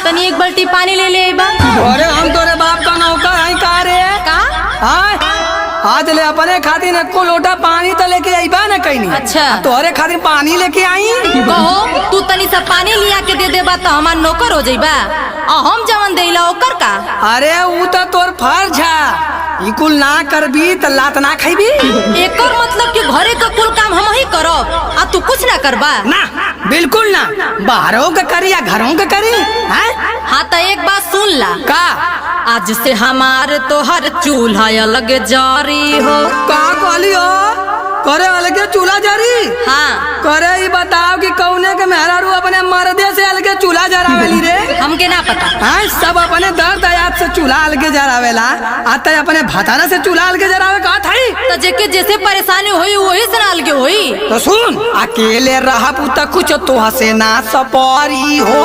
तनी एक बाल्टी पानी ले ले बा। अरे हम तोरे बाप का नौकर है का रे? का? आज ले अपने खातिर एको लोटा पानी तो लेके आईबा न कहीं। अच्छा। तोरे खातिर पानी लेके आई। कहो तू तनी सा पानी लिया के दे देबा तो हमार नौकर हो जाइबा। हम जवन देला ओकर का? अरे वो तो तोर फर्ज है, ई कुल ना करबी तो लात ना खाईबी। एकर मतलब कि घरे का कुल काम हम ही करब आ तू कुछ ना करबा? ना बिल्कुल ना, बाहरों का करी या घरों का करी है? हाँ तो एक बात सुन ला, का आज से हमारे तो हर चूल्हा अलग जारी हो। का कहली हो? करे अलगे चूल्हा जारी? हाँ। करे ई बताओ कि कौने के मेहरारू अपने मर्दे से अलगे चूल्हा जरावेली रे? हमके ना पता। हाँ, सब अपने दर्द याद से चूल्हा अलगे जरावेला, आता अपने भतारा से चूल्हा अलगे जरावे का थाई? तो जेके जैसे परेशानी हुई वही से ना अलगे हुई। तो सुन, अकेले रहा पुता कुछ तो हसे ना सपारी हो।